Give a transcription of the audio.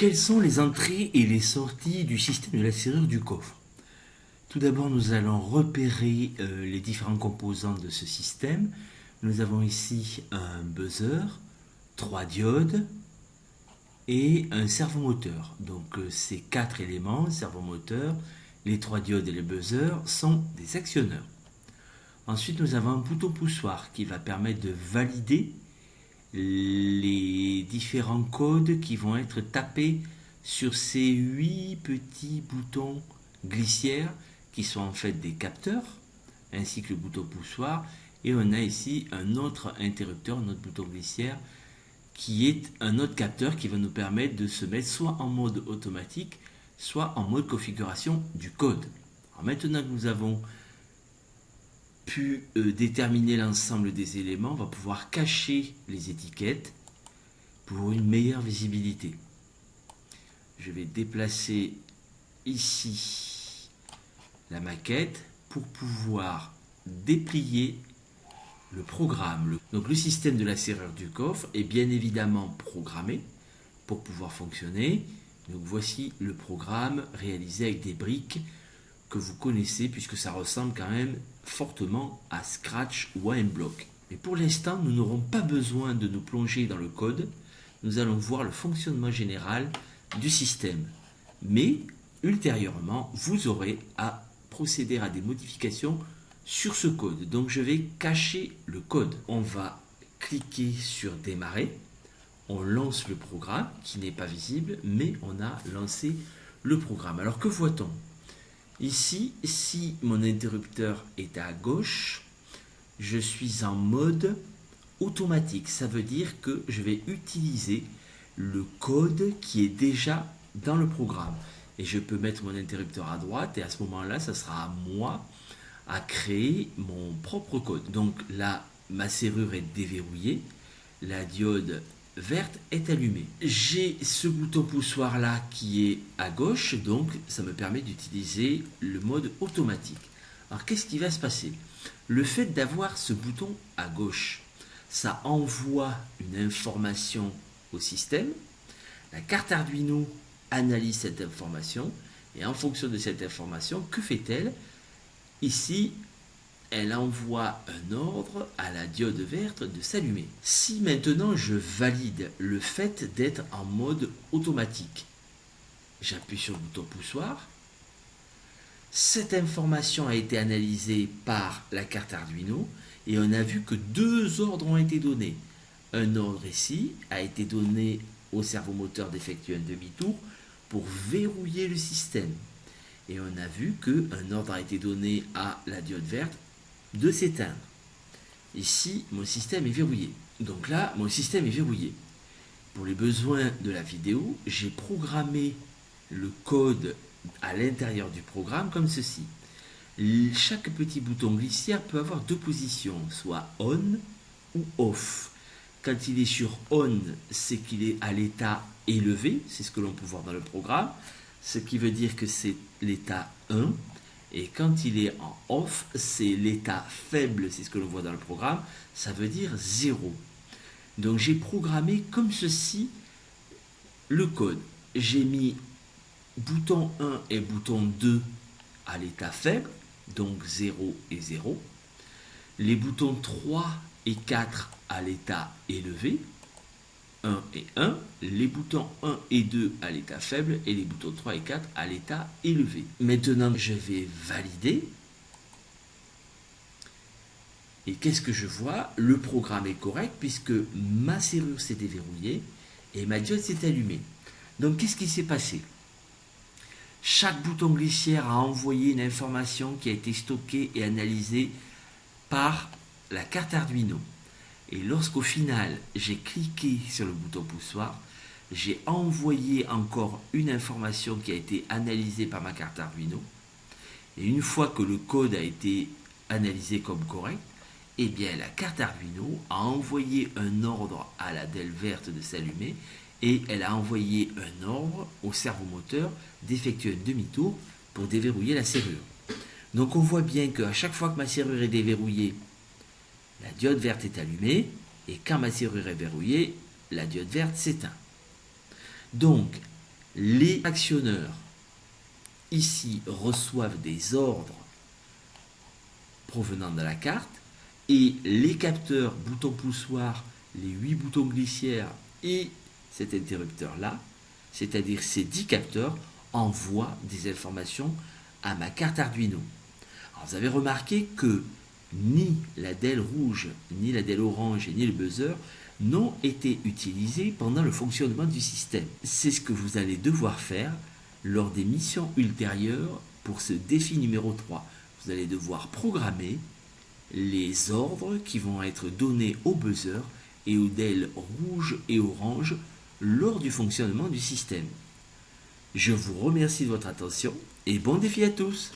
Quelles sont les entrées et les sorties du système de la serrure du coffre? Tout d'abord, nous allons repérer les différents composants de ce système. Nous avons ici un buzzer, 3 diodes et un servomoteur. Donc ces 4 éléments, servomoteur, les 3 diodes et le buzzer, sont des actionneurs. Ensuite, nous avons un bouton poussoir qui va permettre de valider les différents codes qui vont être tapés sur ces 8 petits boutons glissières qui sont en fait des capteurs, ainsi que le bouton poussoir. Et on a ici un autre interrupteur, un autre bouton glissière, qui est un autre capteur qui va nous permettre de se mettre soit en mode automatique, soit en mode configuration du code. Alors maintenant que nous avons pu déterminer l'ensemble des éléments, on va pouvoir cacher les étiquettes pour une meilleure visibilité. Je vais déplacer ici la maquette pour pouvoir déplier le programme. Donc le système de la serrure du coffre est bien évidemment programmé pour pouvoir fonctionner. Donc voici le programme réalisé avec des briques que vous connaissez puisque ça ressemble quand même fortement à Scratch ou à Mblock. Mais pour l'instant, nous n'aurons pas besoin de nous plonger dans le code. Nous allons voir le fonctionnement général du système. Mais ultérieurement, vous aurez à procéder à des modifications sur ce code. Donc je vais cacher le code. On va cliquer sur démarrer. On lance le programme qui n'est pas visible, mais on a lancé le programme. Alors que voit-on? Ici, si mon interrupteur est à gauche, je suis en mode automatique. Ça veut dire que je vais utiliser le code qui est déjà dans le programme. Et je peux mettre mon interrupteur à droite et à ce moment-là, ça sera à moi à créer mon propre code. Donc là, ma serrure est déverrouillée, la diode verte est allumée. J'ai ce bouton poussoir là qui est à gauche, donc ça me permet d'utiliser le mode automatique. Alors qu'est-ce qui va se passer? Le fait d'avoir ce bouton à gauche, ça envoie une information au système. La carte Arduino analyse cette information et en fonction de cette information, que fait-elle? Ici, elle envoie un ordre à la diode verte de s'allumer. Si maintenant je valide le fait d'être en mode automatique, j'appuie sur le bouton poussoir. Cette information a été analysée par la carte Arduino et on a vu que 2 ordres ont été donnés. Un ordre ici a été donné au servomoteur d'effectuer un demi-tour pour verrouiller le système. Et on a vu qu'un ordre a été donné à la diode verte de s'éteindre. Ici, mon système est verrouillé. Donc là, mon système est verrouillé. Pour les besoins de la vidéo, j'ai programmé le code à l'intérieur du programme comme ceci. Chaque petit bouton glissière peut avoir 2 positions, soit on ou off. Quand il est sur on, c'est qu'il est à l'état élevé, c'est ce que l'on peut voir dans le programme, ce qui veut dire que c'est l'état 1. Et quand il est en off, c'est l'état faible, c'est ce que l'on voit dans le programme, ça veut dire 0. Donc j'ai programmé comme ceci le code. J'ai mis bouton 1 et bouton 2 à l'état faible, donc 0 et 0. Les boutons 3 et 4 à l'état élevé, 1 et 1, les boutons 1 et 2 à l'état faible et les boutons 3 et 4 à l'état élevé. Maintenant, je vais valider. Et qu'est-ce que je vois? Le programme est correct puisque ma serrure s'est déverrouillée et ma diode s'est allumée. Donc, qu'est-ce qui s'est passé? Chaque bouton glissière a envoyé une information qui a été stockée et analysée par la carte Arduino. Et lorsqu'au final, j'ai cliqué sur le bouton poussoir, j'ai envoyé encore une information qui a été analysée par ma carte Arduino. Et une fois que le code a été analysé comme correct, eh bien la carte Arduino a envoyé un ordre à la DEL verte de s'allumer et elle a envoyé un ordre au servomoteur d'effectuer un demi-tour pour déverrouiller la serrure. Donc on voit bien qu'à chaque fois que ma serrure est déverrouillée, la diode verte est allumée, et quand ma serrure est verrouillée, la diode verte s'éteint. Donc, Les actionneurs ici reçoivent des ordres provenant de la carte et les capteurs bouton poussoir, les 8 boutons glissières et cet interrupteur là, c'est-à-dire ces 10 capteurs, envoient des informations à ma carte Arduino. Alors vous avez remarqué que ni la DEL rouge, ni la DEL orange, ni le buzzer n'ont été utilisés pendant le fonctionnement du système. C'est ce que vous allez devoir faire lors des missions ultérieures pour ce défi numéro 3. Vous allez devoir programmer les ordres qui vont être donnés au buzzer et aux DEL rouge et orange lors du fonctionnement du système. Je vous remercie de votre attention et bon défi à tous!